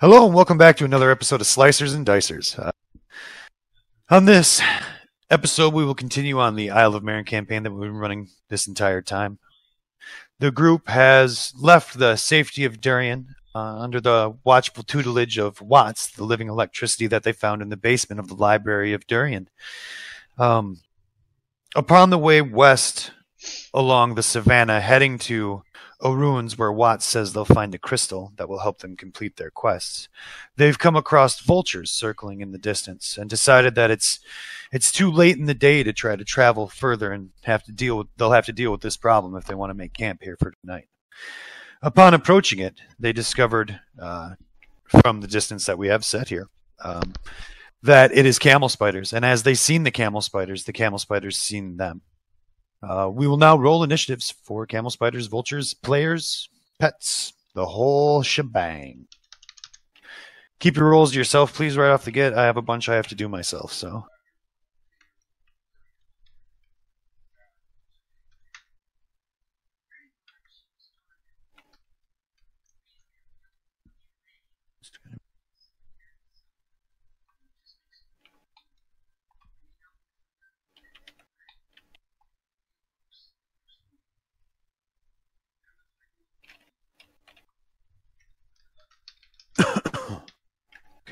Hello and welcome back to another episode of Slicers and Dicers. On this episode, we will continue on the Isle of Merin campaign that we've been running this entire time. The group has left the safety of Durian under the watchful tutelage of Watts, the living electricity that they found in the basement of the library of Durian. Upon the way west along the savannah, heading to ruins where Watts says they'll find a crystal that will help them complete their quests, they've come across vultures circling in the distance and decided that it's too late in the day to try to travel further and they'll have to deal with this problem if they want to make camp here for tonight. Upon approaching it, they discovered from the distance that we have set here that it is camel spiders, and as they've seen the camel spiders seen them. We will now roll initiatives for camel spiders, vultures, players, pets, the whole shebang. Keep your rolls to yourself, please, right off the get. I have a bunch I have to do myself, so.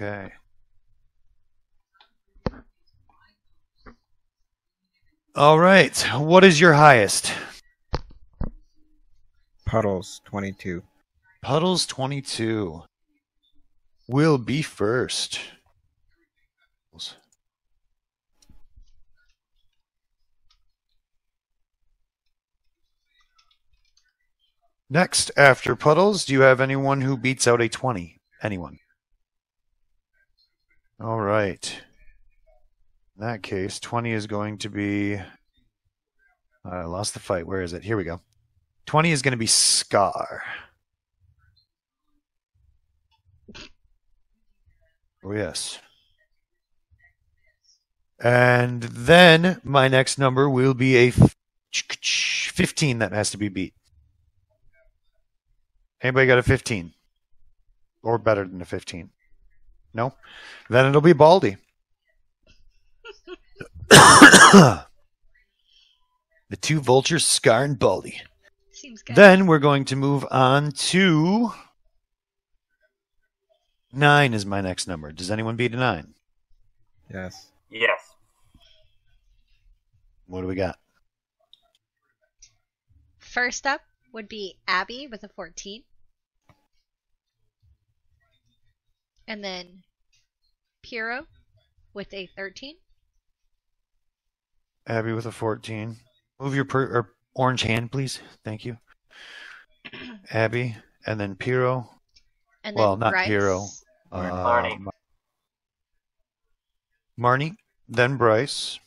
Okay. All right. What is your highest? Puddles 22. Puddles 22 will be first. Next, after Puddles, do you have anyone who beats out a 20? Anyone? All right. In that case, 20 is going to be... I lost the fight. Where is it? Here we go. 20 is going to be Scar. Oh, yes. And then my next number will be a 15 that has to be beat. Anybody got a 15? Or better than a 15? No? Then it'll be Baldy. The two vultures, Scar and Baldy. Seems good. Then we're going to move on to 9 is my next number. Does anyone beat a 9? Yes. Yes. What do we got? First up would be Abby with a 14. And then Piro with a 13. Abby with a 14. Move your orange hand, please. Thank you. Abby, and then Piro. And then Well, not Bryce. Piro. Marnie. Marnie, then Bryce.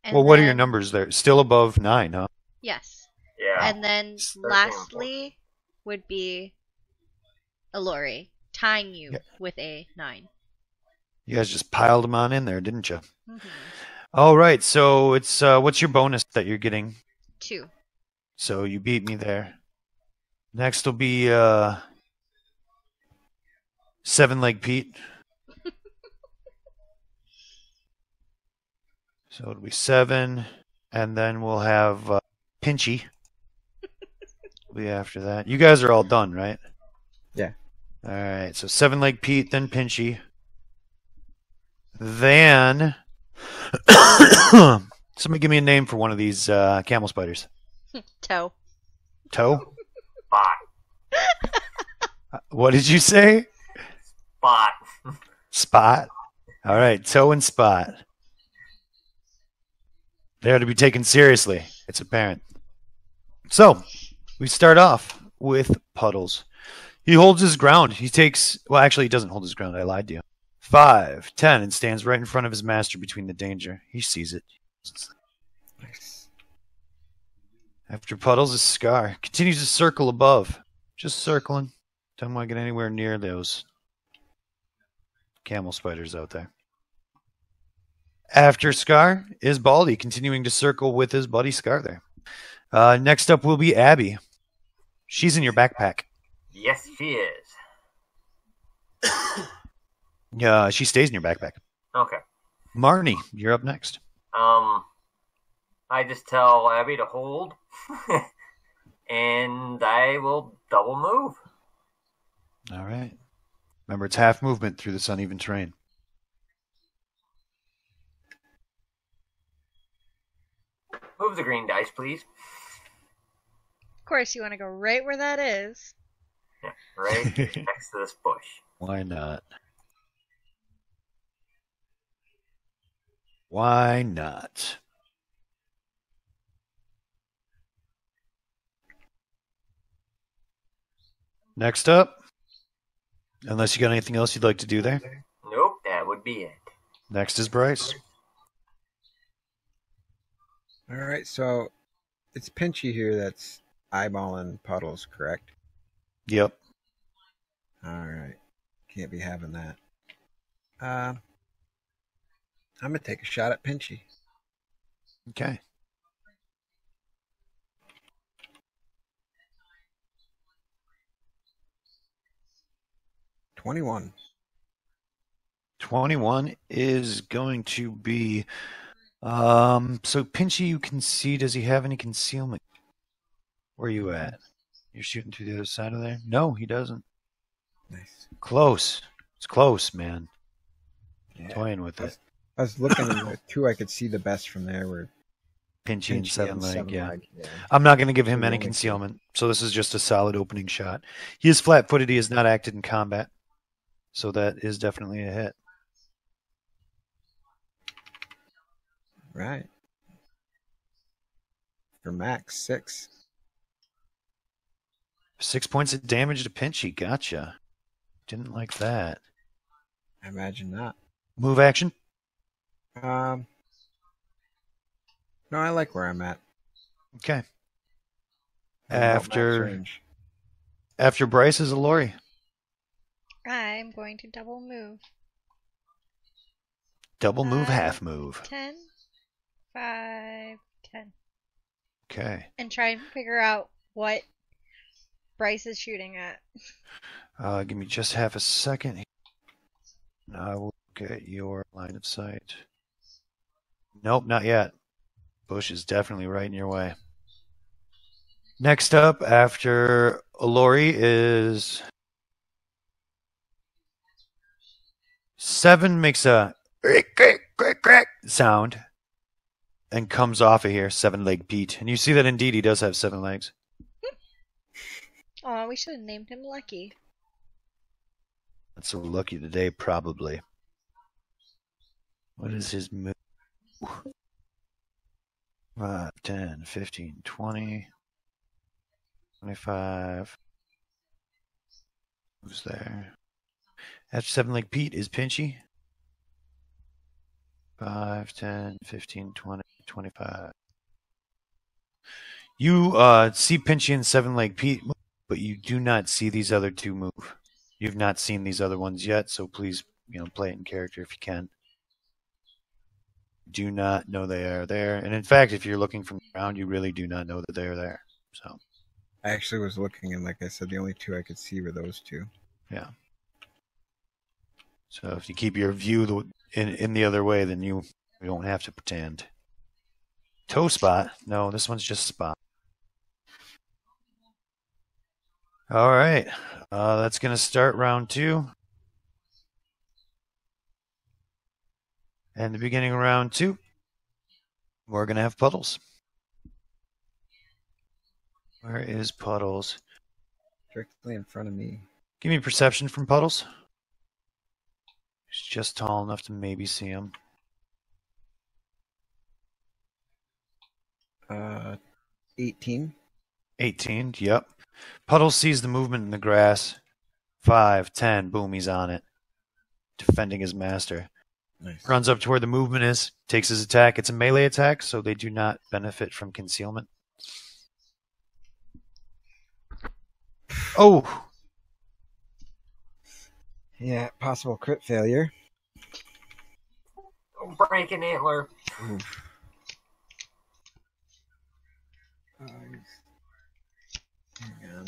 And Well, what are then- your numbers there? Still above 9, huh? Yes. Yeah. And then 13. lastly would be Alori, tying you Yeah. with a 9. You guys just piled them on in there, didn't you? Mm-hmm. All right, so it's what's your bonus that you're getting? 2. So you beat me there. Next will be 7-Leg Pete. So it'll be 7, and then we'll have Pinchy. Will be after that. You guys are all done, right? Yeah. All right, so 7-Leg Pete, then Pinchy. Then somebody give me a name for one of these camel spiders. Toe. Toe? Spot. What did you say? Spot. Spot. All right, Toe and Spot. They're to be taken seriously. It's apparent. So, we start off with Puddles. He holds his ground. He takes... Well, actually, he doesn't hold his ground. I lied to you. 5, 10, and stands right in front of his master between the danger. He sees it. Nice. After Puddles is Scar. Continues to circle above. Just circling. Don't want to get anywhere near those camel spiders out there. After Scar is Baldy, continuing to circle with his buddy Scar there. Next up will be Abby. She's in your backpack. Yes, she is. She stays in your backpack. Okay. Marnie, you're up next. I just tell Abby to hold, and I will double move. All right. Remember, it's half movement through this uneven terrain. Move the green dice, please. Of course, you want to go right where that is. Yeah, right next to this bush. Why not? Why not? Next up, unless you got anything else you'd like to do there. Nope, that would be it. Next is Bryce. All right, so it's Pinchy here that's eyeballing Puddles, correct? Yep. All right. Can't be having that. I'm going to take a shot at Pinchy. Okay. $21. 21 is going to be so Pinchy, you can see, does he have any concealment? Where are you at? You're shooting through the other side of there? No, he doesn't. Nice. Close. It's close, man. Yeah. Toying with it. I was looking at the two I could see the best from there were Pinchy and seven leg, seven yeah. leg. Yeah. I'm not going to give him So any only two. concealment, so this is just a solid opening shot. He is flat-footed. He has not acted in combat, so that is definitely a hit. Right. For max 6. 6 points of damage to Pinchy. Gotcha. Didn't like that. I imagine not. Move action. No, I like where I'm at. Okay. I'm about max After range. Bryce is Alori. I'm going to double move. Double move, 5, half move. 10, 5, 10. Okay. And try and figure out what Bryce is shooting at. Give me just half a second. I will get your line of sight. Nope, not yet. Bush is definitely right in your way. Next up, after Alori, is 7 makes a sound and comes off of here, 7-leg Pete. And you see that indeed he does have 7 legs. Oh, we should have named him Lucky. That's so lucky today, probably. What is his move? 5, 10, 15, 20, 25. Who's there? After 7-leg Pete is Pinchy. 5, 10, 15, 20, 25. You see Pinchy and 7-leg Pete move, but you do not see these other two move. You've not seen these other ones yet, so please, play it in character if you can. Do not know they are there. And in fact, if you're looking from the ground, you really do not know that they are there. So I actually was looking, and like I said, the only two I could see were those two. yeah. So if you keep your view in the other way, then you don't have to pretend. Toe spot? No, this one's just spot. All right. That's going to start round 2. And the beginning of round 2, we're going to have Puddles. Where is Puddles? Directly in front of me. Give me perception from Puddles. He's just tall enough to maybe see him. 18. 18, yep. Puddles sees the movement in the grass. 5, 10, boom, he's on it. Defending his master. Nice. Runs up to where the movement is, takes his attack. It's a melee attack, so they do not benefit from concealment. Oh! Yeah, possible crit failure. Break an antler. Oof. Hang on.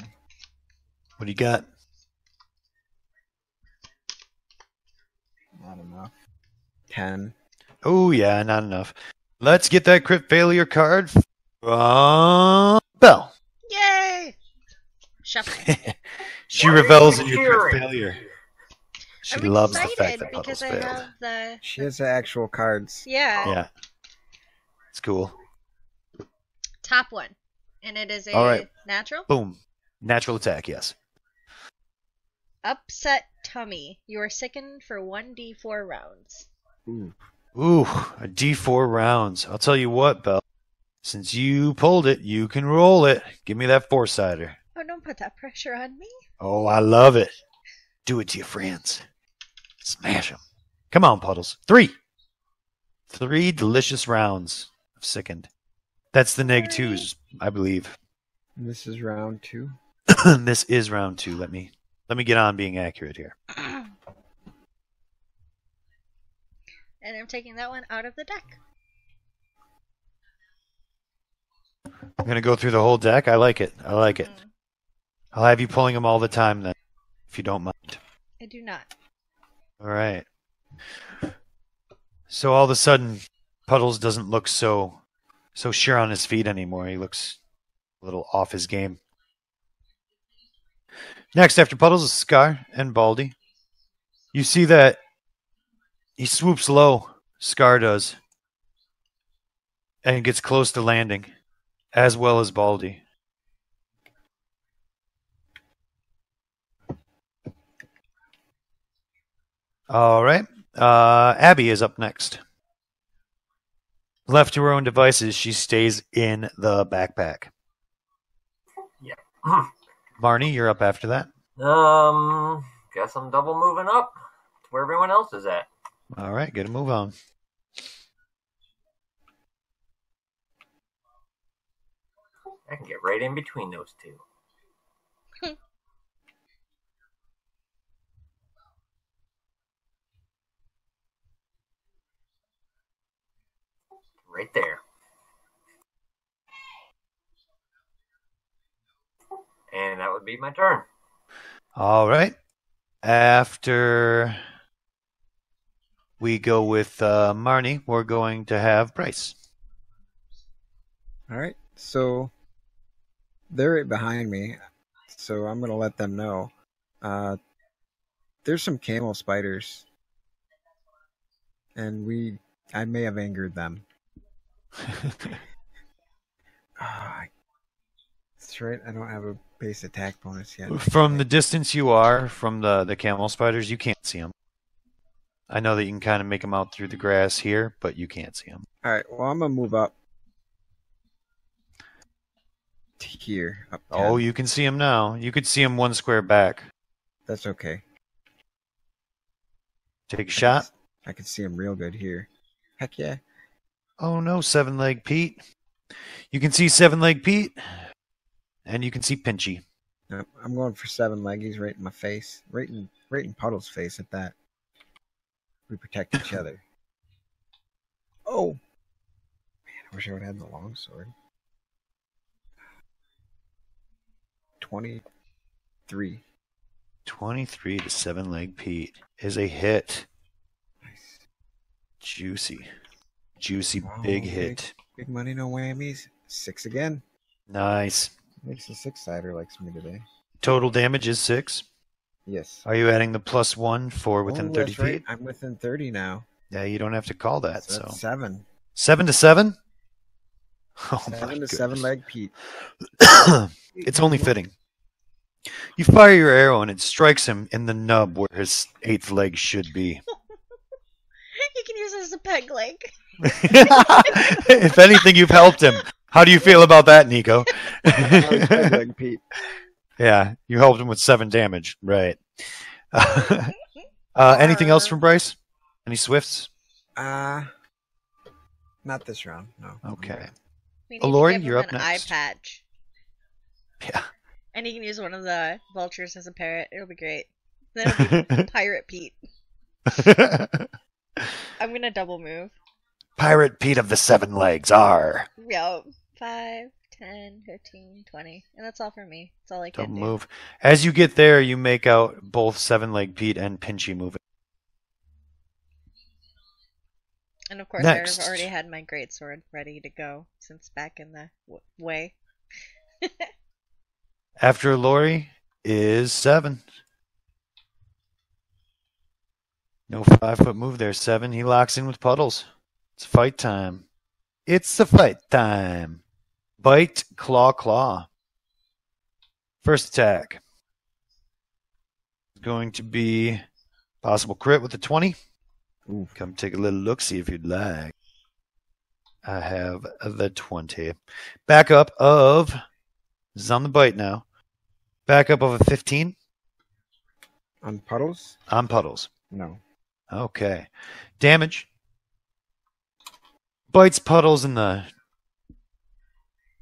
What do you got? Not enough. 10. Oh, yeah, not enough. Let's get that crit failure card from Belle. Yay! Shuffle. She Why are revels you in your cheering? crit failure. She I'm loves the excited fact that Puddles because I failed. have the She has the actual cards. Yeah. It's cool. top one, and it is a All right. natural. Boom. Natural attack, yes. Upset tummy. You are sickened for 1d4 rounds. Ooh. Ooh, a D4 rounds. I'll tell you what, Belle. Since you pulled it, you can roll it. Give me that four-sider. Oh, don't put that pressure on me. Oh, I love it. Do it to your friends. Smash them. Come on, Puddles. 3. 3 delicious rounds of sickened. That's the neg 2s, I believe. And this is round 2. This is round 2. Let me get on being accurate here. And I'm taking that one out of the deck. I'm going to go through the whole deck. I like it. I like it. I'll have you pulling them all the time then, if you don't mind. I do not. All right. So all of a sudden, Puddles doesn't look so sure on his feet anymore. He looks a little off his game. Next, after Puddles, is Scar and Baldy. You see that he swoops low, Scar does, and gets close to landing, as well as Baldy. All right. Abby is up next. Left to her own devices, she stays in the backpack. Yeah. Marnie, you're up after that. Guess I'm double moving up to where everyone else is at. All right, get a move on. I can get right in between those two. Right there. And that would be my turn. All right. After we go with Marnie, we're going to have Bryce. All right. So they're right behind me. So I'm going to let them know. There's some camel spiders. And I may have angered them. That's right. I don't have a base attack bonus yet. From the distance you are from the camel spiders, you can't see them. I know that you can kind of make them out through the grass here, but you can't see them. All right. Well, I'm going to move up to here. Up 10. Oh, you can see them now. You could see them one square back. That's okay. Take a shot. I can see him real good here. Heck yeah. Oh no, 7-Leg Pete. You can see 7-Leg Pete, and you can see Pinchy. Nope, I'm going for 7-Leg. He's right in my face. Right in Puddle's face at that. We protect each other. Oh! Man, I wish I would have had the longsword. 23. 23 to 7-Leg Pete is a hit. Nice. Juicy. Juicy, Wow, big hit. Big money, no whammies. 6 again. Nice. Makes the 6-sider likes me today. Total damage is 6. Yes. Are you adding the +1 for within 30 that's right. feet? I'm within 30 now. Yeah, you don't have to call that. So So that's 7. 7 to 7? Oh 7 my to goodness. 7-Leg Pete. It's only fitting. You fire your arrow and it strikes him in the nub where his 8th leg should be. You can use it as a peg leg. If anything, you've helped him. How do you feel about that, Nico? 7-Leg Pete. Yeah, you helped him with 7 damage. Right. Anything else from Bryce? Any swifts? Not this round. No. Okay. We need Alori, to give you're him up an next. eye patch. Yeah. And he can use one of the vultures as a parrot. It'll be great. Then it'll be Pirate Pete. I'm gonna double move. Pirate Pete of the 7 legs. R. Yo, 5, 10, 15, 20. And that's all for me. That's all I can Double do. move. As you get there, you make out both 7-Leg Pete and Pinchy moving. And of course, Next. I've already had my greatsword ready to go since back in the way. After Alori is 7. No 5-foot move there. 7. He locks in with Puddles. It's fight time. It's the fight time. Bite, claw, claw. First attack. Going to be possible crit with a 20. Ooh. Come take a little look, see if you'd like. I have the 20. Backup of, this is on the bite now. Backup of a 15 On puddles? on Puddles. No. Okay. Damage. Bites Puddles in the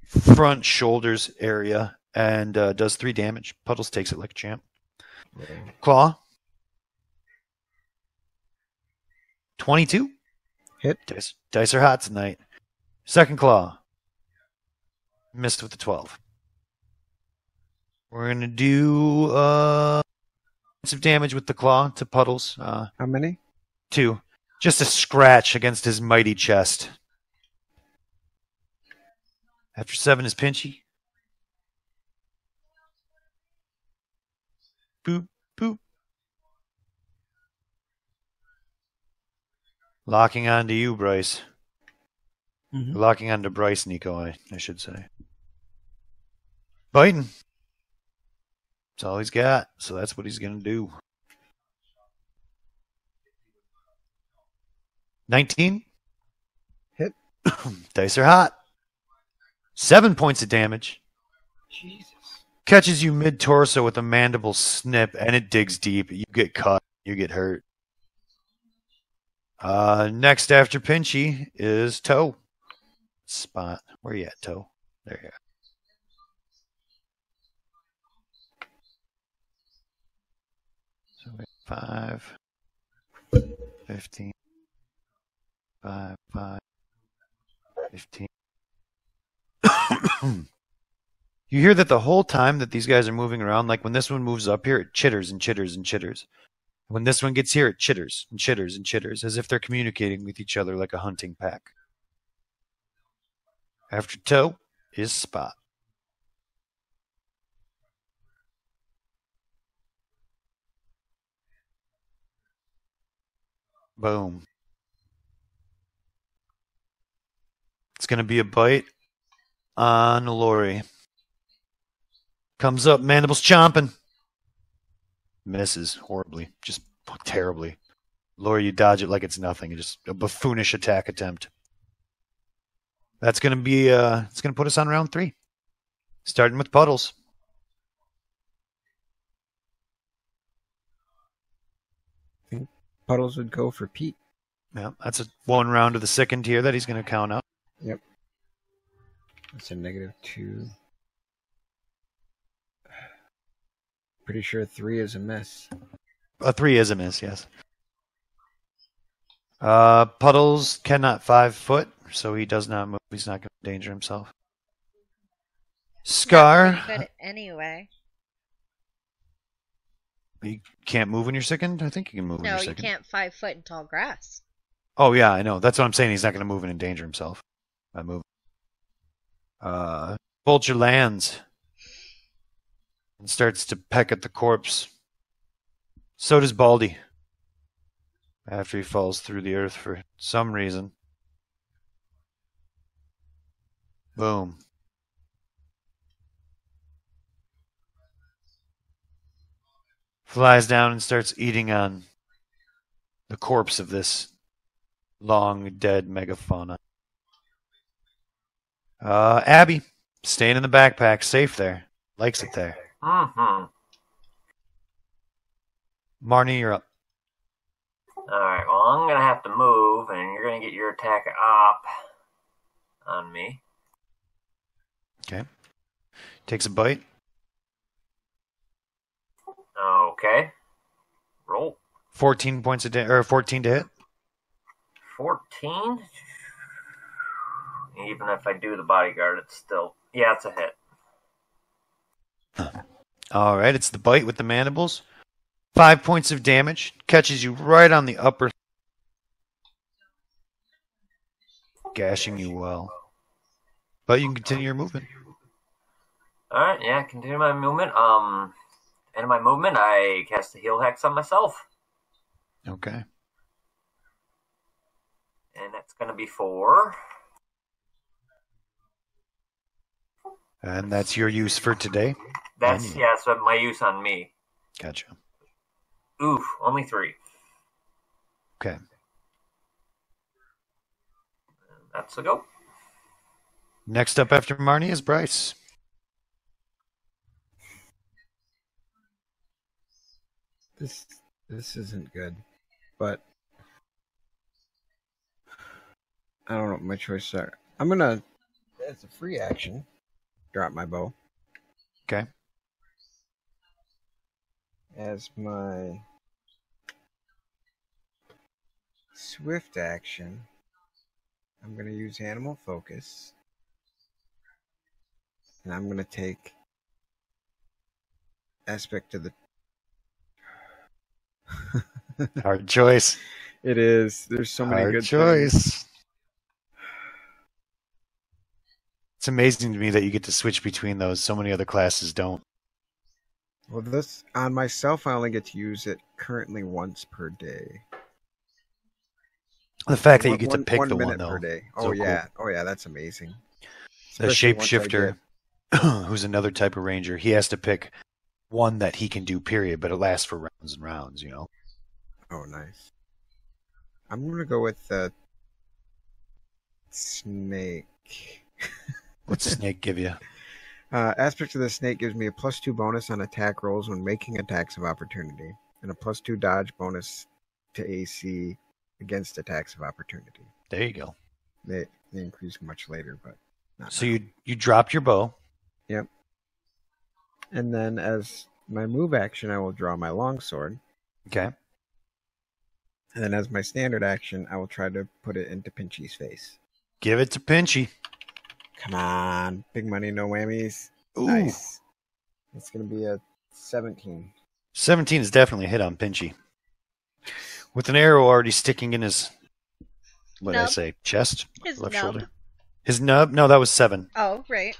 front shoulders area and does 3 damage. Puddles takes it like a champ. Yeah. Claw. 22. Hit. Dice are hot tonight. Second claw. Missed with the 12. We're going to do points of damage with the claw to Puddles. How many? 2. Just a scratch against his mighty chest. After 7 is Pinchy. Boop, boop. Locking onto you, Bryce. Mm-hmm. Locking onto Bryce, Nico, I should say. Biting. That's all he's got, so that's what he's going to do. 19. Hit. Dice are hot. 7 points of damage. Jesus. Catches you mid-torso with a mandible snip, and it digs deep. You get cut. You get hurt. Next after Pinchy is Toe. Spot. Where you at, Toe? There you are. So we have 5, 15, 5, 5, 15. You hear that the whole time that these guys are moving around, like when this one moves up here, it chitters and chitters and chitters. When this one gets here, it chitters and chitters and chitters, as if they're communicating with each other like a hunting pack. After Toe is Spot. Boom. It's going to be a bite on Alori. Comes up, mandibles chomping. Misses horribly, just terribly. Alori, you dodge it like it's nothing. Just a buffoonish attack attempt. That's going to be, it's going to put us on round 3. Starting with Puddles. I think Puddles would go for Pete. Yeah, that's a 1 round of the second tier that he's going to count out. Yep. That's a -2. Pretty sure 3 is a miss. A 3 is a miss, yes. Puddles cannot 5 foot, so he does not move. He's not going to endanger himself. Scar. Not very good anyway. You can't move when you're sickened? I think you can move when No, you're you sickened. can't 5 foot in tall grass. Oh, yeah, I know. That's what I'm saying. He's not going to move and endanger himself by moving. Vulture lands and starts to peck at the corpse. So does Baldy. After he falls through the earth for some reason. Boom. Flies down and starts eating on the corpse of this long dead megafauna. Abby, staying in the backpack, safe there. Likes it there. Mm-hmm. Marnie, you're up. Alright, well, I'm going to have to move, and you're going to get your attack up on me. Okay. Takes a bite. Okay. Roll. 14 points a day, or 14 to hit. 14? Even if I do the bodyguard, it's still... Yeah, it's a hit. All right, it's the bite with the mandibles. 5 points of damage. Catches you right on the upper. gashing you well. But you can continue your movement. Alright, yeah, continue my movement. In my movement, I cast a heal hex on myself. Okay. And that's going to be 4. And that's your use for today? That's my use on me. Gotcha. Oof, only 3. Okay. That's a go. Next up after Marnie is Bryce. This isn't good, but I don't know what my choices are. I'm gonna, as a free action, drop my bow. Okay. As my swift action, I'm gonna use animal focus, and I'm gonna take aspect of the. Hard choice. It is. There's so many Hard good choice. things. It's amazing to me that you get to switch between those. So many other classes don't. Well, this on myself, I only get to use it currently once per day. The fact that you get to pick the 1 one, minute per though. day. So Oh yeah, cool. oh yeah, that's amazing. The Especially once I shapeshifter, who's another type of ranger, he has to pick one that he can do, period, but it lasts for rounds and rounds, you know? Oh, nice. I'm going to go with the snake. What's Snake give you? Aspect of the snake gives me a +2 bonus on attack rolls when making attacks of opportunity, and a +2 dodge bonus to AC against attacks of opportunity. There you go. They increase much later, but not So now. you dropped your bow. Yep. And then as my move action, I will draw my longsword. Okay. And then as my standard action, I will try to put it into Pinchy's face. Give it to Pinchy. Come on. Big money, no whammies. Ooh. Nice. It's going to be a 17. 17 is definitely a hit on Pinchy. With an arrow already sticking in his, what did I Nub. say, chest? His Left nub. shoulder? His nub? No, that was 7. Oh, right.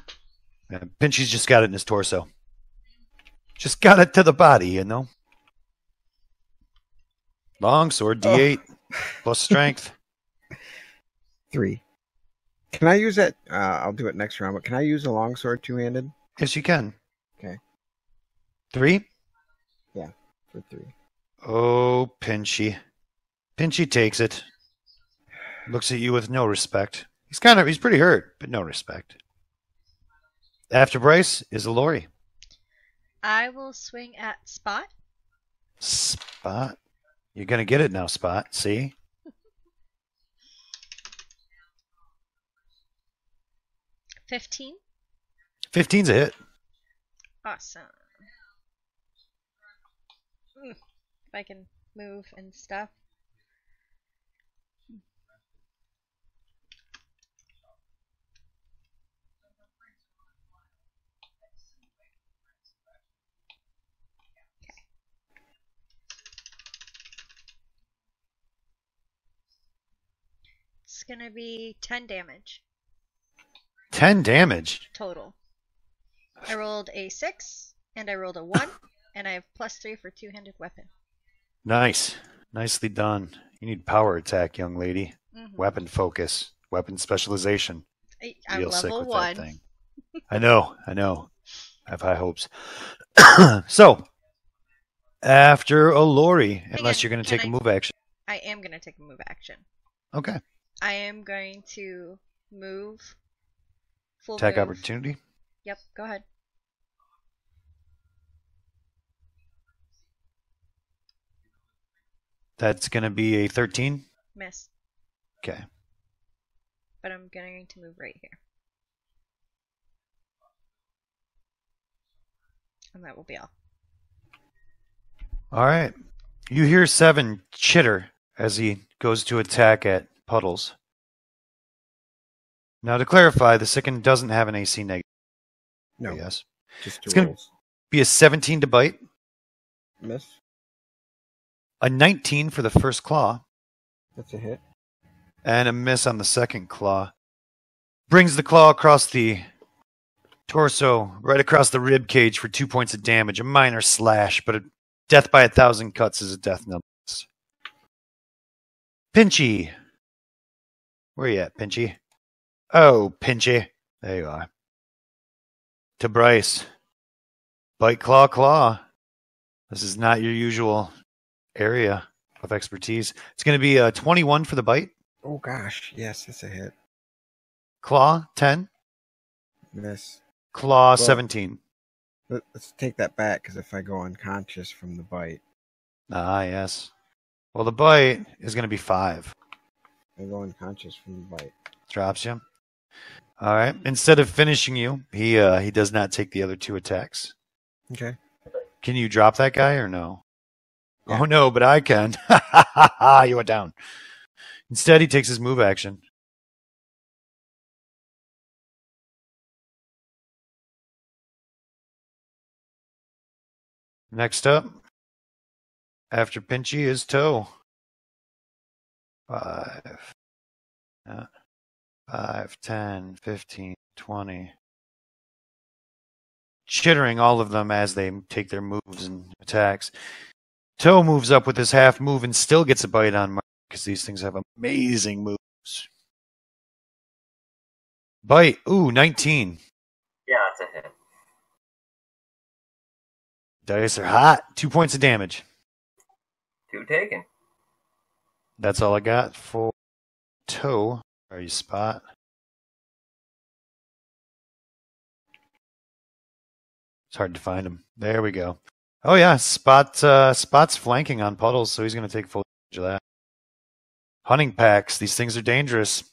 Pinchy's just got it in his torso. Just got it to the body, you know? Longsword, D8, plus strength. 3. Can I use that? I'll do it next round, but can I use a longsword two-handed? Yes, you can. Okay. 3? Yeah, for 3. Oh, Pinchy. Pinchy takes it. Looks at you with no respect. He's pretty hurt, but no respect. After Bryce is Alori. I will swing at Spot. Spot. You're going to get it now, Spot. See? 15. 15's a hit. Awesome. If I can move and stuff. Okay. It's gonna be 10 damage 10 damage. total. I rolled a 6 and I rolled a 1, and I have +3 for two-handed weapon. Nice. Nicely done. You need power attack, young lady. Mhm. Weapon focus. Weapon specialization. I'm Real sick level with 1. that thing. I know. I have high hopes. So, after Alori, unless you're going to take a move action. I am gonna take a move action. Okay. I am going to move. Full Attack move. opportunity. Yep, go ahead. That's going to be a 13. Miss. Okay. But I'm going to move right here. And that will be all. All right. You hear Seven chitter as he goes to attack at Puddles. Now, to clarify, the Sicken doesn't have an AC negative. No, Yes. just It's 2 gonna- rolls. Be a 17 to bite, Miss. a 19 for the first claw, That's a hit. And a miss on the second claw. Brings the claw across the torso, right across the rib cage for 2 points of damage. A minor slash, but a death by 1,000 cuts is a death nonetheless. Pinchy. Where you at, Pinchy? Oh, Pinchy. There you are. To Bryce. Bite, claw, claw. This is not your usual area of expertise. It's going to be a 21 for the bite. Oh gosh, yes, that's a hit. Claw, 10. Miss. Claw, Well, 17. Let's take that back, because if I go unconscious from the bite, Ah, yes. Well, the bite is going to be 5. I go unconscious from the bite. Drops you. All right. Instead of finishing you, he does not take the other 2 attacks. Okay. Can you drop that guy or no? Yeah. Oh, no, but I can. You went down. Instead, he takes his move action. Next up, after Pinchy, is Toe. 5, 10, 15, 20. Chittering all of them as they take their moves and attacks. Toe moves up with his half move and still gets a bite on Mark because these things have amazing moves. Bite. Ooh, 19. Yeah, that's a hit. Dice are hot. 2 points of damage. 2 taken. That's all I got for Toe. Are you Spot? It's hard to find him. There we go. Oh yeah, Spot's flanking on Puddles, so he's going to take full advantage of that. Hunting packs. These things are dangerous.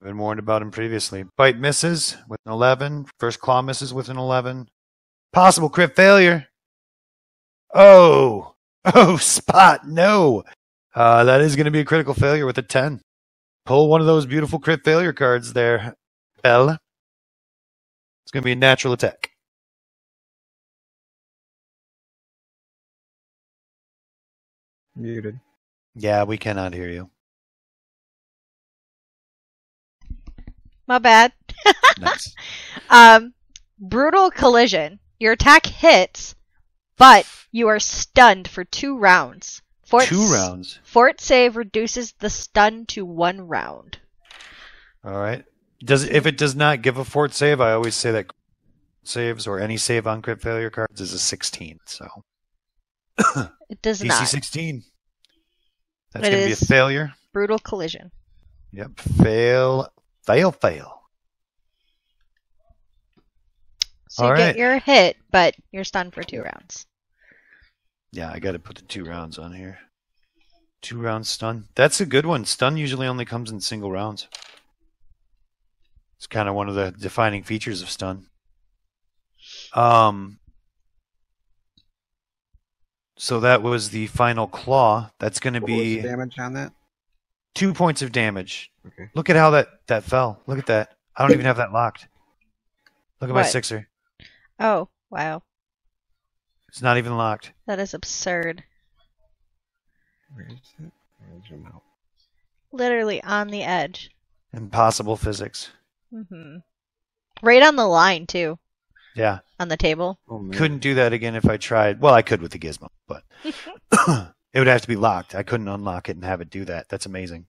I've been warned about him previously. Bite misses with an 11. First claw misses with an 11. Possible crit failure. Oh, Spot, no. That is going to be a critical failure with a 10. Pull one of those beautiful crit failure cards there, Belle. It's going to be a natural attack. Muted. Yeah, we cannot hear you. My bad. Nice. Brutal collision. Your attack hits, but you are stunned for 2 rounds. 2 rounds. Fort save reduces the stun to 1 round. All right. If it does not give a fort save, I always say that saves or any save on crit failure cards is a 16. So It does DC not. 16. That's It going to be a is failure. brutal collision. Yep. Fail. So All you right. get your hit, but you're stunned for 2 rounds. Yeah, I got to put the 2 rounds on here. 2 round stun. That's a good one. Stun usually only comes in single rounds. It's kind of one of the defining features of stun. So that was the final claw. That's going to What was the be damage on that? 2 points of damage. Okay. Look at how that fell. Look at that. I don't even have that locked. Look at my What? sixer. Oh, wow. It's not even locked. That is absurd. Where is it? I'll zoom out. Literally on the edge. Impossible physics. Right on the line, too. Yeah. On the table. Oh, man. Couldn't do that again if I tried. Well, I could with the gizmo, but it would have to be locked. I couldn't unlock it and have it do that. That's amazing.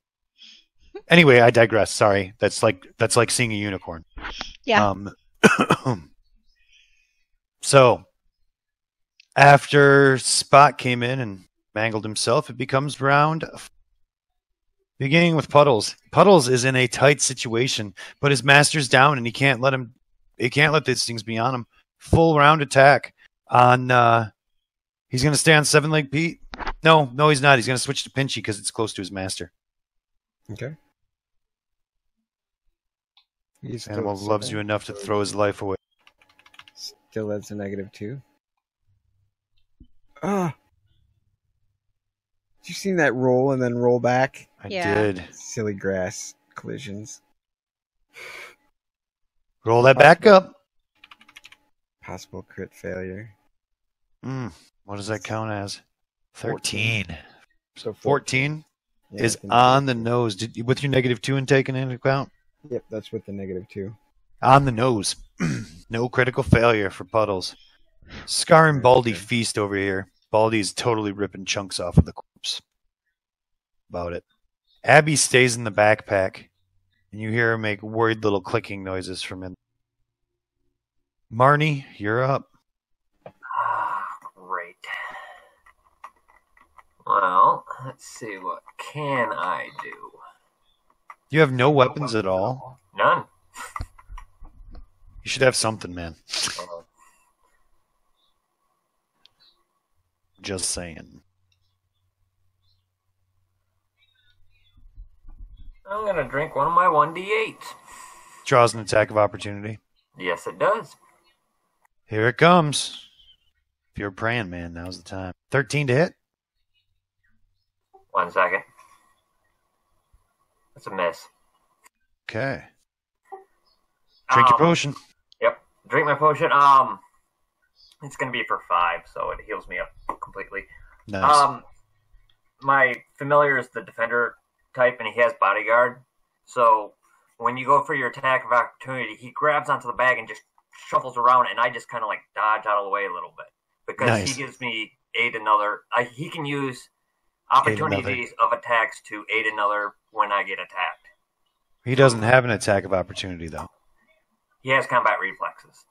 Anyway, I digress. Sorry. That's like seeing a unicorn. Yeah. So after Spot came in and mangled himself, it becomes round beginning with Puddles. Puddles is in a tight situation, but his master's down and he can't let these things be on him. Full round attack on he's gonna stay on 7-Leg Pete. No, he's not. He's gonna switch to Pinchy because it's close to his master. Okay. He's Animal loves you enough to throw his life away. Still that's a -2. Ah. Did you see that roll and then roll back? I Yeah. did. Silly grass collisions. Roll that back up. Possible crit failure. What does that count as? 13. So 14 Yeah, is it's a on the -2. nose. With your -2 and taken into account? Yep, that's with the -2. On the nose. No critical failure for Puddles. Scar and Baldy Okay. feast over here. Baldy's totally ripping chunks off of the corpse. About it. Abby stays in the backpack, and you hear her make worried little clicking noises from in. Marnie, you're up. Great. Well, let's see. What can I do? You have no weapons at all? None. You should have something, man. Just saying. I'm going to drink one of my 1d8s. Draws an attack of opportunity. Yes, it does. Here it comes. If you're a praying man, now's the time. 13 to hit. 1 second. That's a miss. Okay. Drink your potion. Yep. Drink my potion. It's going to be for 5, so it heals me up completely. Nice. My familiar is the defender type, and he has bodyguard. So when you go for your attack of opportunity, he grabs onto the bag and just shuffles around, and I just kind of like dodge out of the way a little bit because Nice. he gives me aid another. He can use opportunities of attacks to aid another when I get attacked. He doesn't have an attack of opportunity, though. He has combat reflexes.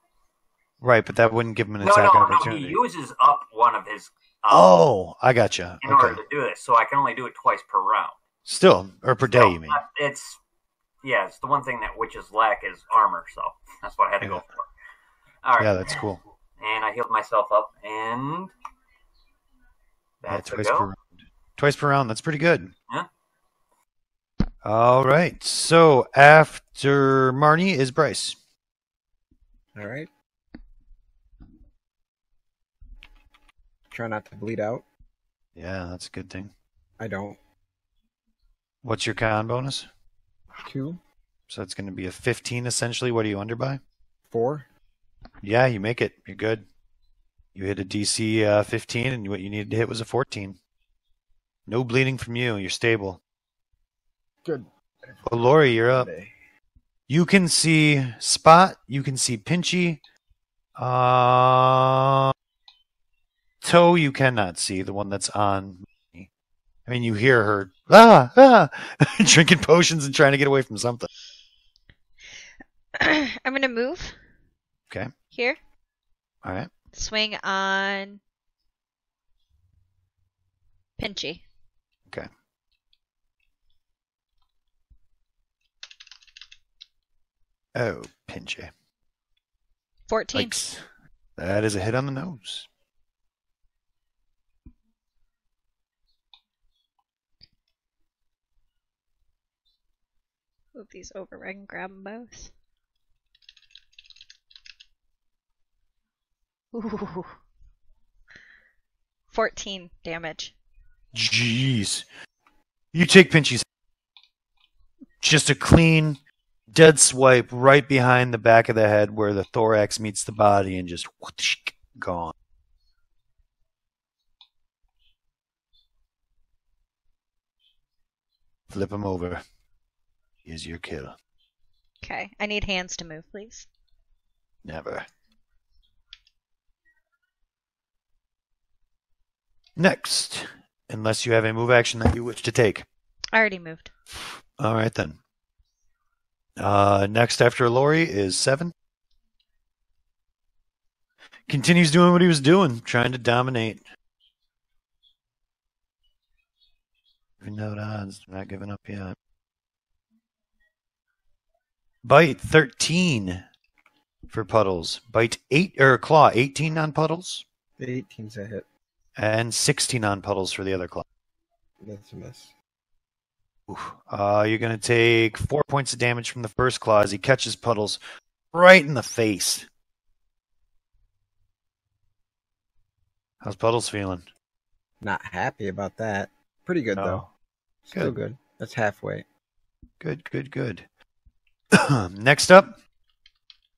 Right, but that wouldn't give him an No, attack no, opportunity. he uses up one of his. Oh, I gotcha. In order Okay. to do this, so I can only do it twice per round. Still, or per day, So, you mean? It's the one thing that witches lack is armor, so that's what I had to go for. All right. Yeah, that's cool. And I healed myself up, and Yeah, that's a twice go. per round. Twice per round. That's pretty good. Yeah. All right. So after Marnie is Bryce. All right. Try not to bleed out. Yeah, that's a good thing. I don't. What's your con bonus? 2, So it's going to be a 15 essentially. What are you under by? 4. Yeah, you make it. You're good. You hit a DC 15, and what you needed to hit was a 14. No bleeding from you. You're stable. Good. Alori, you're up. You can see Spot. You can see Pinchy. Toe, you cannot see. The one that's on me. I mean, you hear her drinking potions and trying to get away from something. I'm gonna move. Okay. Here. All right. Swing on Pinchy. Okay. Oh, Pinchy. 14. Yikes. That is a hit on the nose. Move these over. I can grab them both. Ooh. 14 damage. Jeez. You take Pinchy's. Just a clean, dead swipe right behind the back of the head where the thorax meets the body and just whoosh, gone. Flip him over. Here's your kill. Okay. I need hands to move, please. Never. Next, unless you have a move action that you wish to take. I already moved. All right, then. Next after Alori is 7. Continues doing what he was doing, trying to dominate. Even out odds, not giving up yet. Bite 13 for Puddles. Bite 8 or Claw 18 on Puddles, 18's a hit. and 16 on Puddles for the other claw. That's a miss. Oof. You're going to take 4 points of damage from the first claw as he catches Puddles right in the face. How's Puddles feeling? Not happy about that. Pretty good, though. Still good. That's halfway. Good. Next up,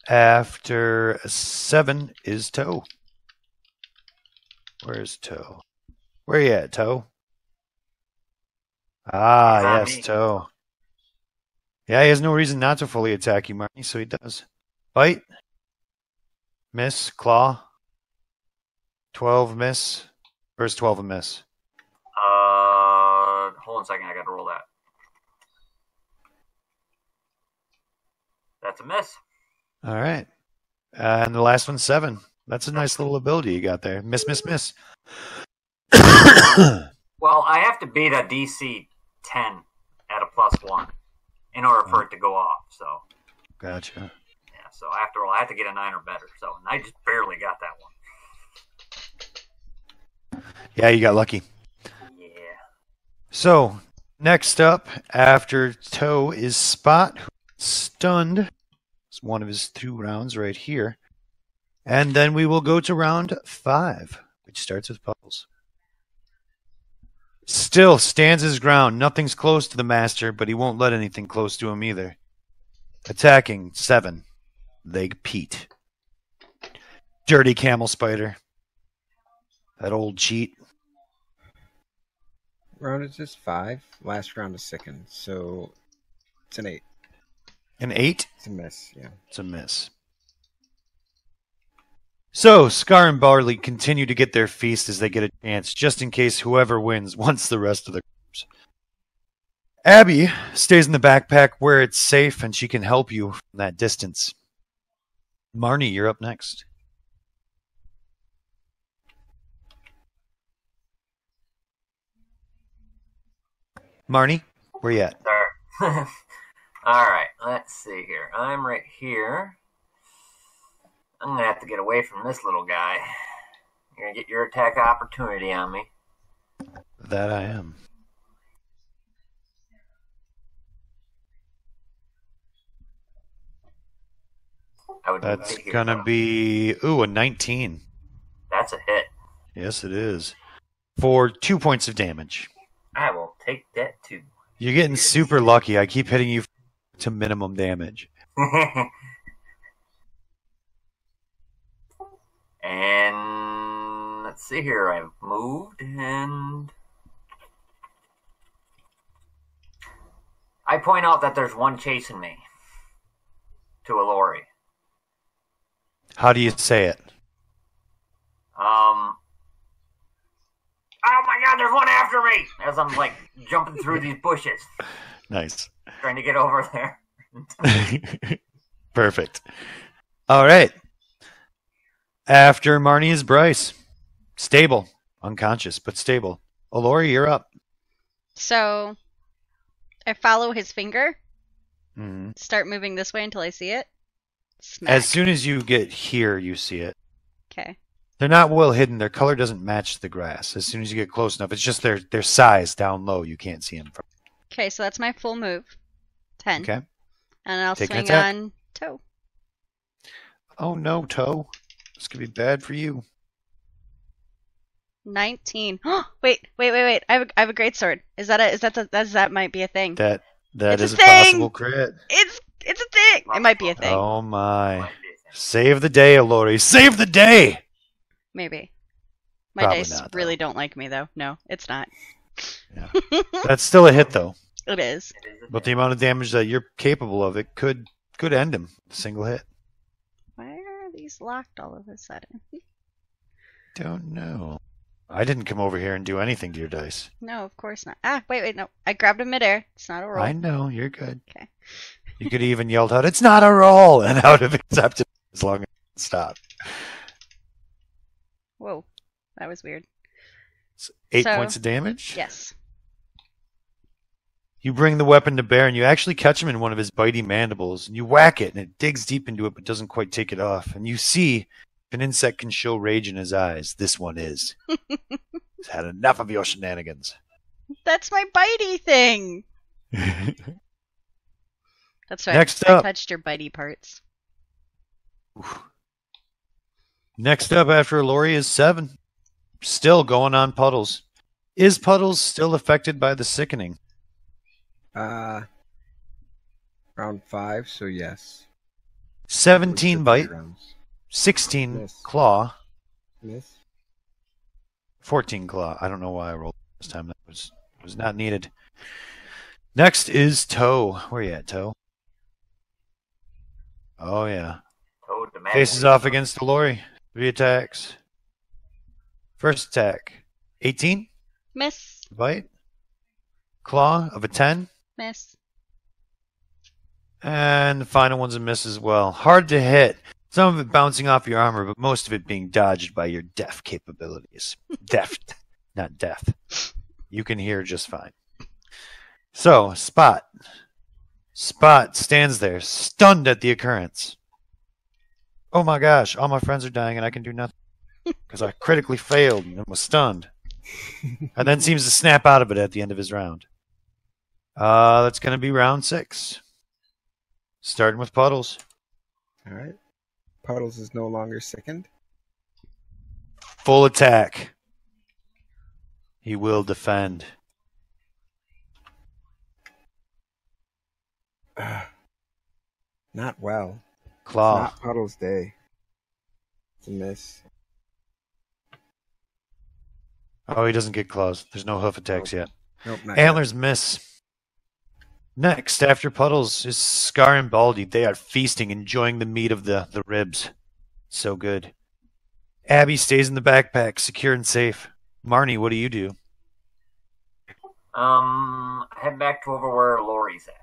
after 7 is Toe. Where's Toe? Where you at, Toe? Ah, He's on yes, me. toe. Yeah, he has no reason not to fully attack you, Marnie, so he does. Bite. Miss. Claw. 12 miss. First 12 a miss. Hold on a second. I got to roll that. That's a miss. All right. And the last one's 7. That's a nice little ability you got there. Miss, miss, miss. Well, I have to beat a DC 10 at a +1 in order for it to go off. So, Gotcha. yeah. So after all, I have to get a 9 or better. So, and I just barely got that one. Yeah, you got lucky. Yeah. So, next up, after Toe, is Spot, who's stunned. It's one of his 2 rounds right here. And then we will go to round 5, which starts with Puddles. Still stands his ground. Nothing's close to the master, but he won't let anything close to him either. Attacking 7. Leg Pete. Dirty camel spider. That old cheat. Round is just 5. Last round is second, so it's an 8. An 8? It's a miss, yeah. It's a miss. So, Scar and Barley continue to get their feast as they get a chance, just in case whoever wins wants the rest of the groups. Abby stays in the backpack where it's safe and she can help you from that distance. Marnie, you're up next. Marnie, where you at? There. All right. Let's see here. I'm right here. I'm going to have to get away from this little guy. You're going to get your attack opportunity on me. That I am. That's going to be, a 19. That's a hit. Yes, it is. For 2 points of damage. I will take that too. You're getting super lucky. I keep hitting you to minimum damage. And let's see here. I've moved and I point out that there's one chasing me to Alori. How do you say it? Oh my god, there's one after me! As I'm like jumping through these bushes. Nice. Trying to get over there. Perfect. All right. After Marnie is Bryce. Stable. Unconscious, but stable. Alori, you're up. So, I follow his finger. Mm-hmm. Start moving this way until I see it. Smack. As soon as you get here, you see it. Okay. They're not well hidden. Their color doesn't match the grass. As soon as you get close enough, it's just their size down low. You can't see them from. Okay, so that's my full move. 10. Okay. And I'll Take an swing attack. on Toe. Oh no, Toe. This could be bad for you. 19. Wait. I have a great sword. That might be a thing. That It's is a a thing! possible crit. It's a thing. It might be a thing. Oh my. Save the day, Alori. Save the day! Maybe. My Probably dice not, though. really don't like me though. No, it's not. Yeah. That's still a hit though. It is. But the amount of damage that you're capable of, it could end him. Single hit. Why are these locked all of a sudden? Don't know. I didn't come over here and do anything to your dice. No, of course not. Wait, no. I grabbed him midair. It's not a roll. I know, you're good. Okay. You could even yelled out, "It's not a roll!" and I would have accepted as long as it stopped. Whoa. That was weird. It's 8 So- points of damage. Yes. You bring the weapon to bear, and you actually catch him in one of his bitey mandibles, and you whack it, and it digs deep into it, but doesn't quite take it off. And you see, if an insect can show rage in his eyes, this one is. He's had enough of your shenanigans. That's my bitey thing. That's right. Next I up. touched your bitey parts. Next up after Alori is 7. Still going on Puddles. Is Puddles still affected by the sickening? Round 5, so yes. 17 bite, Rounds. 16 Miss. claw, Miss. 14 claw. I don't know why I rolled this time. That was not needed. Next is Toe. Where you at, Toe? Oh, yeah. Toad the Faces off against Alori. 3 attacks. First attack. 18. Miss. Bite. Claw of a 10. Miss. And the final one's a miss as well. Hard to hit. Some of it bouncing off your armor, but most of it being dodged by your deaf capabilities. Deft, not deaf. You can hear just fine. So, Spot. Spot stands there, stunned at the occurrence. Oh my gosh, all my friends are dying and I can do nothing. Because I critically failed and was stunned. And then seems to snap out of it at the end of his round. That's going to be round 6. Starting with Puddles. All right. Puddles is no longer sickened. Full attack. He will defend. Not well. Claw. Not Puddles' day. It's a miss. Oh, he doesn't get claws. There's no hoof attacks yet. Nope, not Antlers miss. Next, after Puddles, is Scar and Baldy. They are feasting, enjoying the meat of the ribs. So good. Abby stays in the backpack, secure and safe. Marnie, what do you do? Head back to over where Lori's at.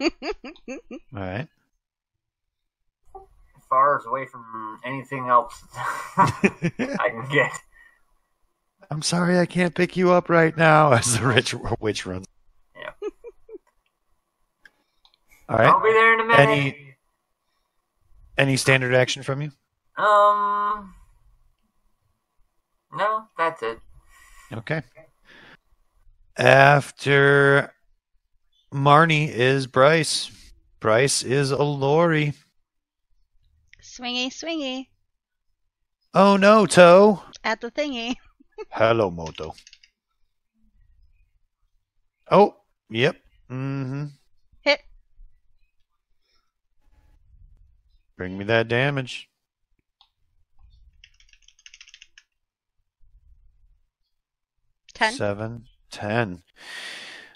All right. As far as away from anything else I can get. I'm sorry I can't pick you up right now as the rich witch runs. Yeah. All right. I'll be there in a minute. Any standard action from you? No, that's it. Okay. After Marnie is Bryce. Bryce is Alori. Swingy, swingy. Oh no, Toe. At the thingy. Hello, Moto. Oh, yep. Mm-hmm. Hit. Bring me that damage. 10. 7, 10.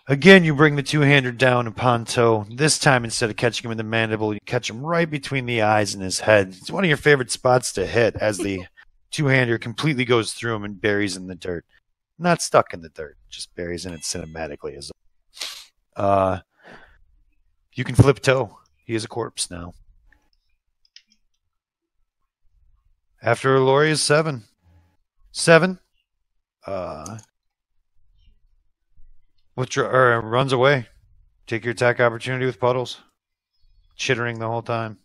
Again, you bring the two-hander down upon Toe. This time, instead of catching him in the mandible, you catch him right between the eyes and his head. It's one of your favorite spots to hit as the two-hander completely goes through him and buries in the dirt. Not stuck in the dirt, just buries in it cinematically. You can flip Toe. He is a corpse now. After Alori is 7. 7. Runs away. Take your attack opportunity with Puddles. Chittering the whole time.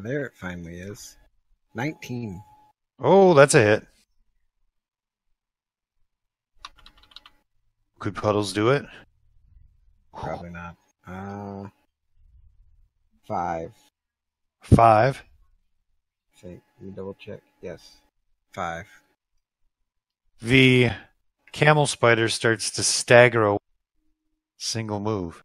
There it finally is. 19. Oh, that's a hit. Could Puddles do it? Probably not. 5. 5. Let me double check. Yes. 5. The camel spider starts to stagger away. Single move.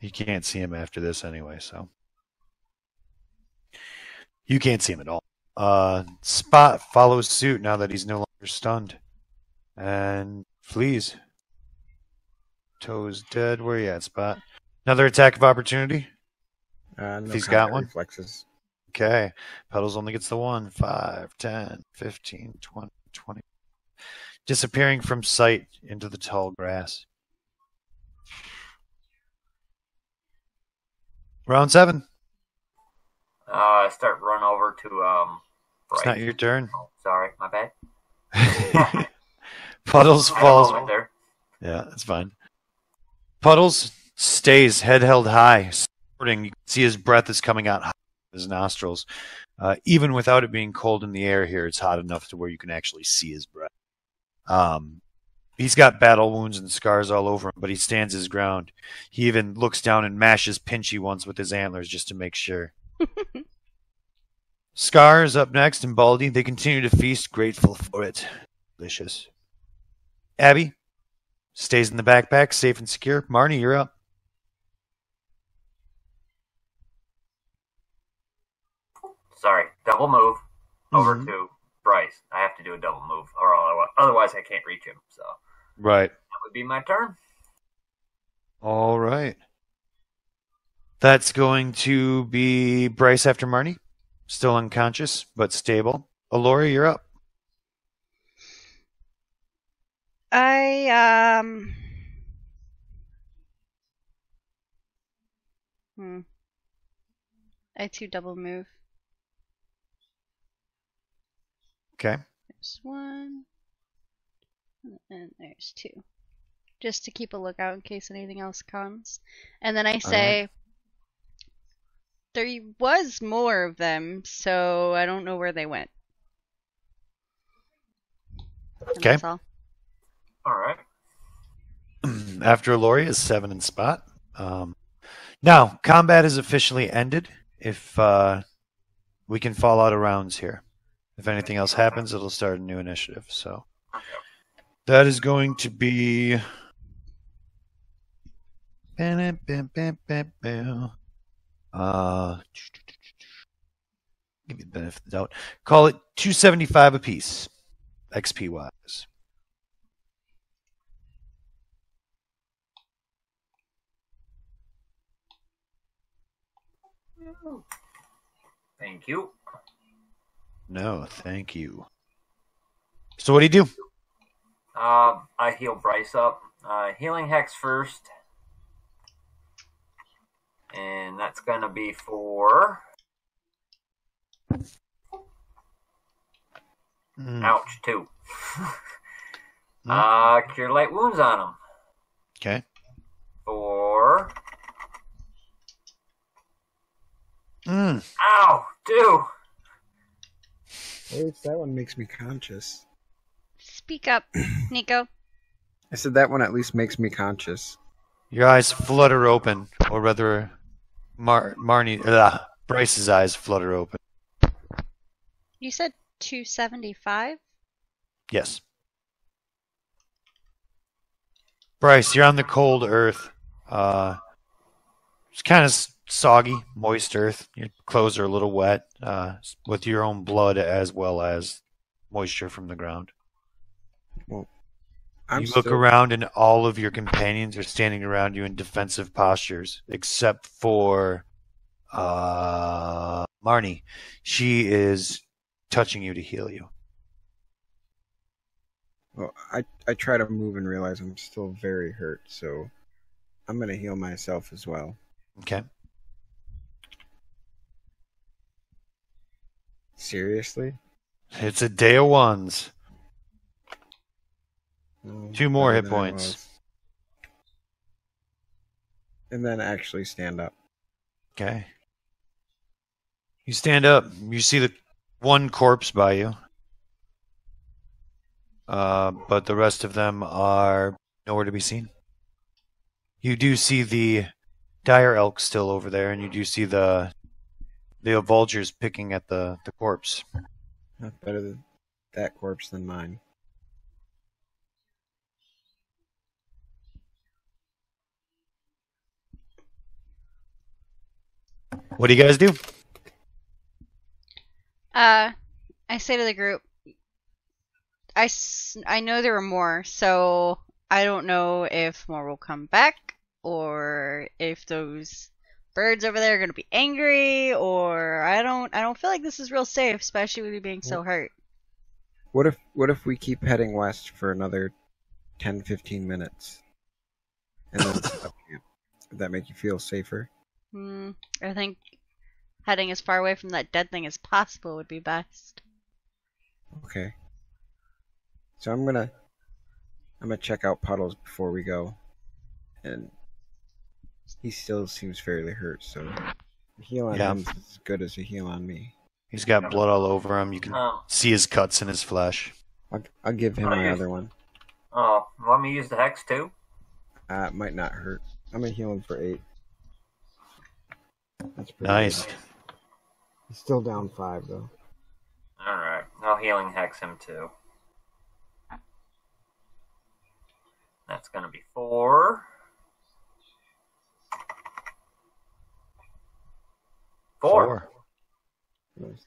You can't see him after this anyway, so. You can't see him at all. Spot follows suit now that he's no longer stunned. And flees. Toe's dead. Where you at, Spot? Another attack of opportunity? No If he's got one? reflexes. Okay. Puddles only gets the 1. 5, 10, 15, 20, 20. Disappearing from sight into the tall grass. Round 7. I start run over to It's Bryce. not your turn. Oh, sorry, my bad. Puddles I had a falls. moment there. Yeah, that's fine. Puddles stays head held high, snorting. You can see his breath is coming out hot of his nostrils. Even without it being cold in the air here, it's hot enough to where you can actually see his breath. He's got battle wounds and scars all over him, but he stands his ground. He even looks down and mashes Pinchy once with his antlers just to make sure. Scar is up next, and Baldy. They continue to feast, grateful for it. Delicious. Abby stays in the backpack, safe and secure. Marnie, you're up. sorry, double move over Mhm. to Bryce. I have to do a double move, or otherwise I can't reach him. So Right. that would be my turn. All right. That's going to be Bryce after Marnie. Still unconscious, but stable. Alori, you're up. I I too double move. Okay. There's one, and there's two, just to keep a lookout in case anything else comes. And then I say, there was more of them, so I don't know where they went. And Okay. that's all. All right. After Alori is 7 in spot. Now, combat is officially ended. If we can fall out of rounds here. If anything else happens, it'll start a new initiative. So that is going to be. Give me the benefit of the doubt. Call it 275 apiece, XP wise. Thank you. No, thank you. So what do you do? I heal Bryce up. Healing Hex first. And that's going to be for... Ouch, 2. Cure Light Wounds on him. Okay. For... Mm. Ow, 2. At least that one makes me conscious. Speak up, Nico. I said that one at least makes me conscious. Your eyes flutter open, or rather, Bryce's eyes flutter open. You said 275? Yes. Bryce, you're on the cold earth. It's kind of soggy, moist earth. Your clothes are a little wet, with your own blood as well as moisture from the ground. Well, You look around and all of your companions are standing around you in defensive postures, except for Marnie. She is touching you to heal you. Well, I try to move and realize I'm still very hurt, so I'm going to heal myself as well. Okay. Seriously? It's a day of ones. No, 2 more better hit than I points. was. And then actually stand up. Okay. You stand up. You see the one corpse by you. But the rest of them are nowhere to be seen. You do see the dire elk still over there, and you do see the vultures picking at the corpse. Not better than that corpse than mine. What do you guys do? I say to the group, I know there were more, so I don't know if more will come back, or if those birds over there are going to be angry, or I don't feel like this is real safe, especially with you being so hurt. What if we keep heading west for another 10-15 minutes? And then set up camp? Would that make you feel safer? I think heading as far away from that dead thing as possible would be best. Okay. So I'm gonna check out Puddles before we go. And he still seems fairly hurt, so a heal on him is as good as a heal on me. He's got blood all over him. You can see his cuts in his flesh. I'll give him my other one. Oh, want me to use the Hex too? It might not hurt. I'm gonna heal him for 8. That's pretty Nice. good. He's still down 5 though. Alright, I'll Healing Hex him too. That's gonna be 4. 4. Nice.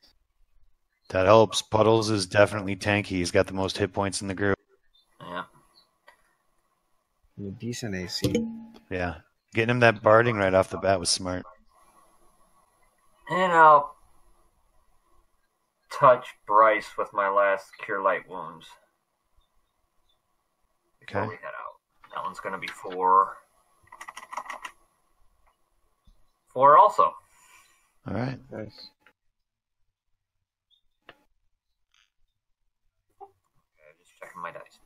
That helps. Puddles is definitely tanky. He's got the most hit points in the group. Yeah. And a decent AC. Yeah. Getting him that barding right off the bat was smart. And I'll touch Bryce with my last Cure Light Wounds before Okay. we head out. That one's going to be 4. 4 also. All right. Nice. Okay, just checking my dice.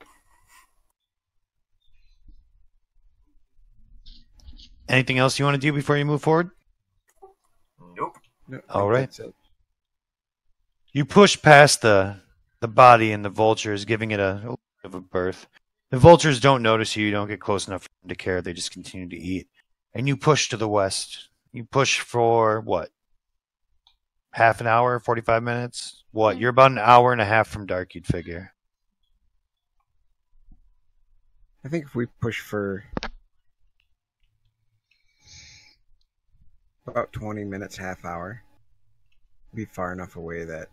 Anything else you want to do before you move forward? Nope. No, I All think right. that's it. You push past the body and the vultures, giving it a little bit of a berth. The vultures don't notice you. You don't get close enough for them to care. They just continue to eat. And you push to the west. You push for what? Half an hour, 45 minutes? What? You're about an hour and a half from dark, you'd figure. I think if we push for about 20 minutes, half hour, be far enough away that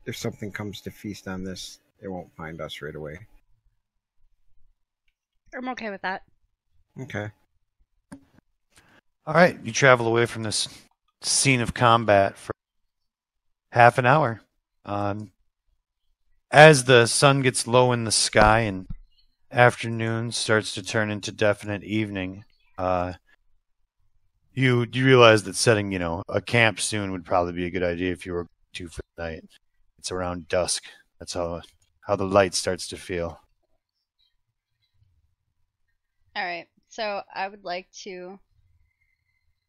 if something comes to feast on this, it won't find us right away. I'm okay with that. Okay. All right. You travel away from this scene of combat for half an hour. As the sun gets low in the sky and afternoon starts to turn into definite evening, you realize that setting, a camp soon would probably be a good idea if you were to for the night. It's around dusk. That's how the light starts to feel. All right. So I would like to.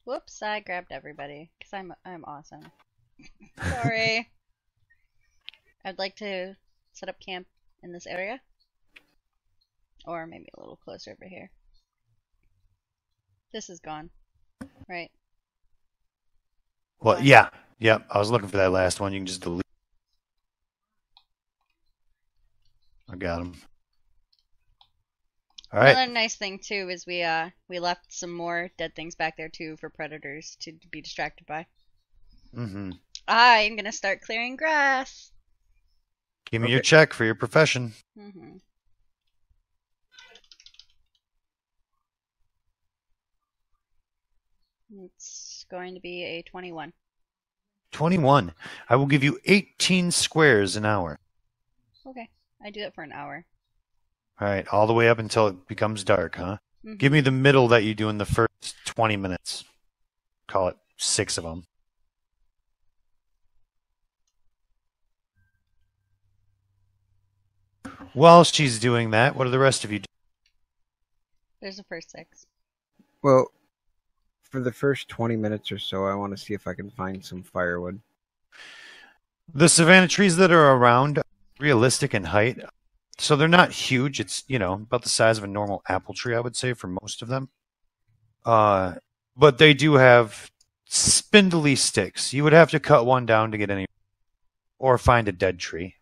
Whoops! I grabbed everybody because I'm awesome. Sorry. I'd like to set up camp in this area, or maybe a little closer over here. This is gone, right? Well, yeah. Yep. I was looking for that last one. You can just delete. I got him. All right. Another nice thing too is we left some more dead things back there too for predators to be distracted by. Mm-hmm. I'm gonna start clearing grass. Give me your check for your profession. Mm-hmm. It's going to be a 21. 21. I will give you 18 squares an hour. Okay, I do that for an hour. All right, all the way up until it becomes dark, huh? Mm-hmm. Give me the middle that you do in the first 20 minutes. Call it 6 of them. While she's doing that, what do the rest of you do? There's the first 6. Well, for the first 20 minutes or so, I want to see if I can find some firewood. The savanna trees that are around are realistic in height. So they're not huge. It's, about the size of a normal apple tree, I would say, for most of them. But they do have spindly sticks. You would have to cut one down to get any, or find a dead tree.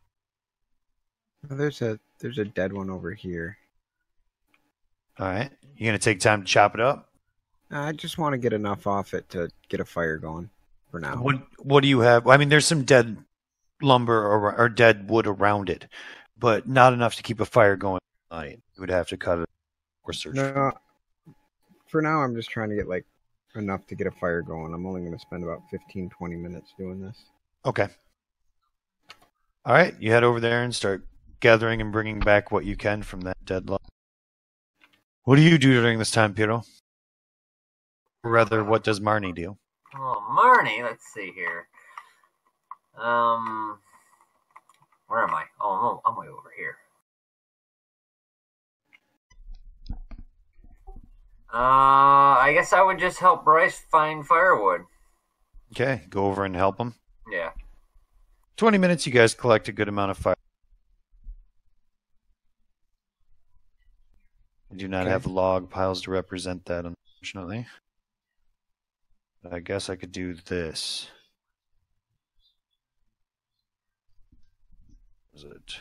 There's a dead one over here. All right. You going to take time to chop it up? I just want to get enough off it to get a fire going for now. What do you have? I mean, there's some dead lumber or dead wood around it, but not enough to keep a fire going all night. You would have to cut it or search. No, for now, I'm just trying to get enough to get a fire going. I'm only going to spend about 15, 20 minutes doing this. Okay. All right. You head over there and start gathering and bringing back what you can from that dead lumber. What do you do during this time, Piero? Or rather, what does Marnie do? Oh, Marnie, let's see here. Where am I? Oh, no, I'm way over here. I guess I would just help Bryce find firewood. Okay, go over and help him. Yeah. 20 minutes, you guys collect a good amount of fire. I do not have log piles to represent that, unfortunately. But I guess I could do this. What is it?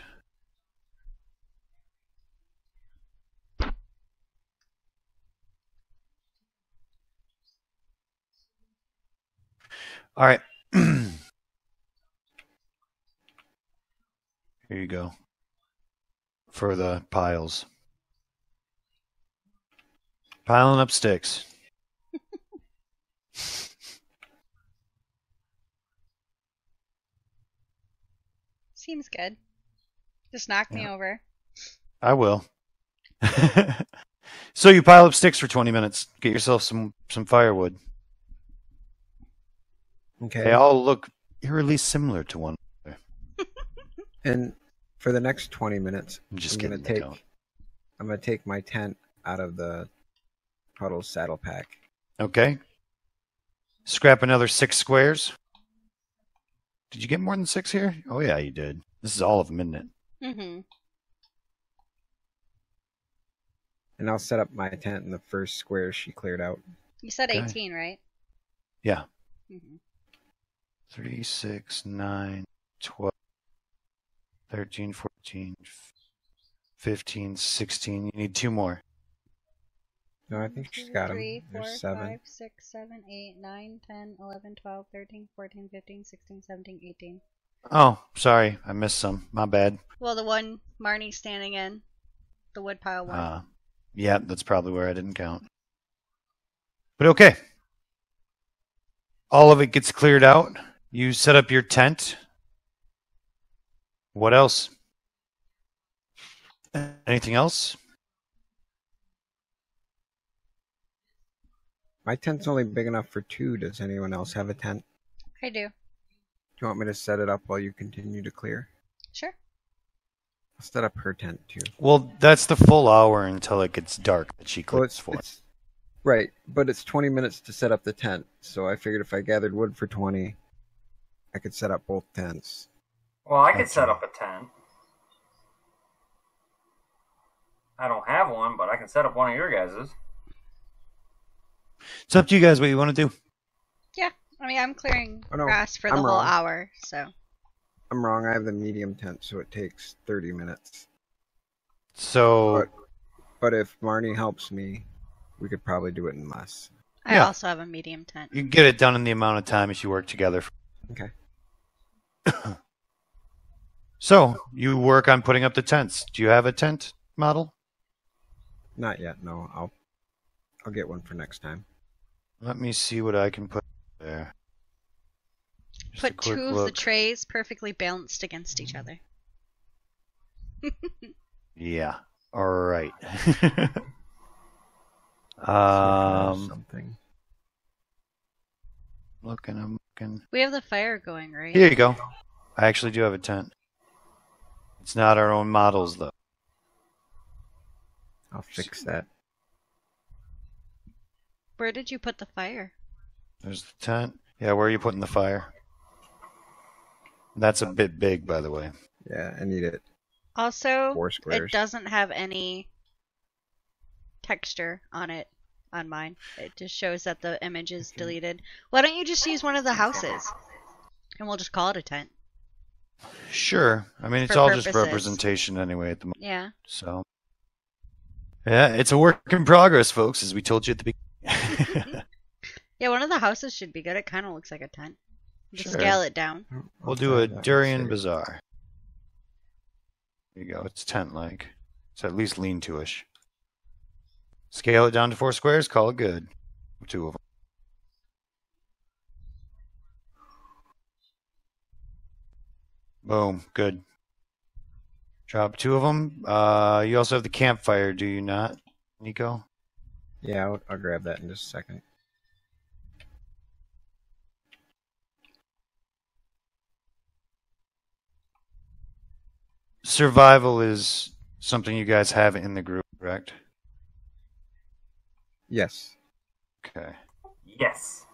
All right. you go. For the piles. Piling up sticks. Seems good. Just knock me over. I will. So you pile up sticks for 20 minutes. Get yourself some firewood. Okay. They all look eerily similar to one another. And for the next 20 minutes, I'm just I'm kidding. gonna take my tent out of the Puddles saddle pack. Okay. Scrap another 6 squares. Did you get more than 6 here? Oh yeah, you did. This is all of them, isn't it? Mm-hmm. And I'll set up my tent in the first square she cleared out. You said Okay. 18, right? Yeah. Mm-hmm. 3, 6, 9, 12, 13, 14, 15, 16. You need 2 more. No, I think she's got them. 3, 4, There's 7. 5, 6, 7, 8, 9, 10, 11, 12, 13, 14, 15, 16, 17, 18. Oh, sorry. I missed some. My bad. Well, the one Marnie's standing in. The woodpile one. Yeah, that's probably where I didn't count. But okay. All of it gets cleared out. You set up your tent. What else? Anything else? My tent's only big enough for 2. Does anyone else have a tent? I do. Do you want me to set it up while you continue to clear? Sure. I'll set up her tent too. Well, that's the full hour until it gets dark that she clears for. Right, but it's 20 minutes to set up the tent, so I figured if I gathered wood for 20, I could set up both tents. Well, I could set up a tent. I don't have one, but I can set up one of your guys's. It's up to you guys what you want to do. Yeah. I mean, I'm clearing Oh, no, grass for the I'm whole wrong. hour, so. I'm wrong, I have the medium tent, so it takes 30 minutes. So, But if Marnie helps me, we could probably do it in less. I Yeah. also have a medium tent. you can get it done in the amount of time as you work together. Okay. So, you work on putting up the tents. Do you have a tent model? Not yet, no. I'll get one for next time. Let me see what I can put there. Just a Put quick 2 of the look. trays perfectly balanced against each other. Yeah. All right. Something. I'm looking. We have the fire going, right? Here you go. I actually do have a tent. It's not our own models, though. I'll fix that. Where did you put the fire? There's the tent. Yeah, where are you putting the fire? That's a bit big, by the way. Yeah, I need it. Also, 4 squares. it doesn't have any texture on it on mine. It just shows that the image is deleted. Why don't you just use one of the houses? And we'll just call it a tent. Sure. I mean, it's For all just purposes. representation anyway at the moment. Yeah. So, yeah, it's a work in progress, folks, as we told you at the beginning. Yeah, one of the houses should be good. It kind of looks like a tent. Just Sure. scale it down. We'll do a Durian Bazaar. There you go. It's tent-like. It's at least lean-to-ish. Scale it down to 4 squares, call it good. 2 of them. Boom. Good. Drop 2 of them. You also have the campfire, do you not, Nico? Yeah, I'll grab that in just a second. Survival is something you guys have in the group, correct? Yes. Okay. Yes.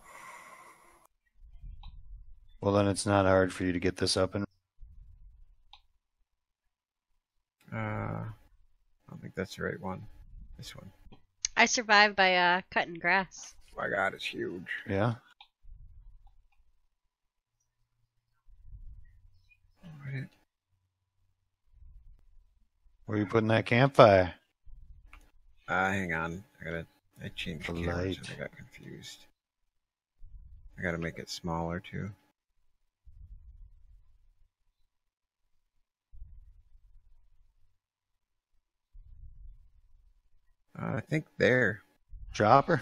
Well, then it's not hard for you to get this up and... I don't think that's the right one. This one. I survived by cutting grass. Oh my god, it's huge. Yeah? Alright. Where are you putting that campfire? Hang on. I changed The cameras light. and I got confused. I gotta make it smaller too. I think there. Dropper.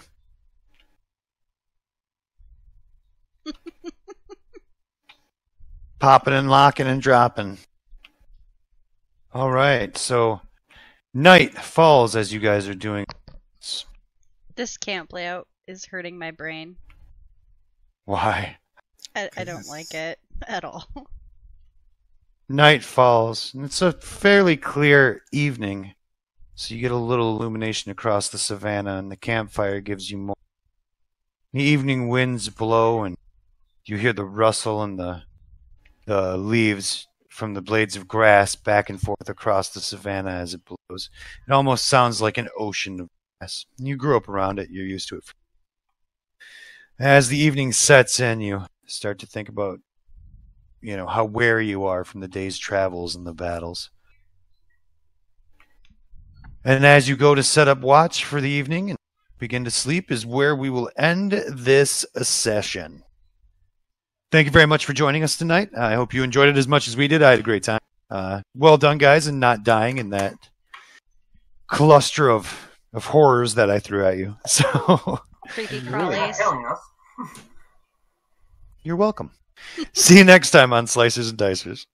Popping and locking and dropping. All right, so night falls as you guys are doing. This camp layout is hurting my brain. Why? I don't like it at all. Night falls, and it's a fairly clear evening, so you get a little illumination across the savannah, and the campfire gives you more. The evening winds blow, and you hear the rustle and the leaves from the blades of grass back and forth across the savannah as it blows. It almost sounds like an ocean of grass. You grew up around it, you're used to it. As the evening sets in, you start to think about, how weary you are from the day's travels and the battles. And as you go to set up watch for the evening and begin to sleep is where we will end this session. Thank you very much for joining us tonight. I hope you enjoyed it as much as we did. I had a great time. Well done, guys, and not dying in that cluster of horrors that I threw at you. So Creepy Really not crawlies. killing us. you're welcome. See you next time on Slicers and Dicers.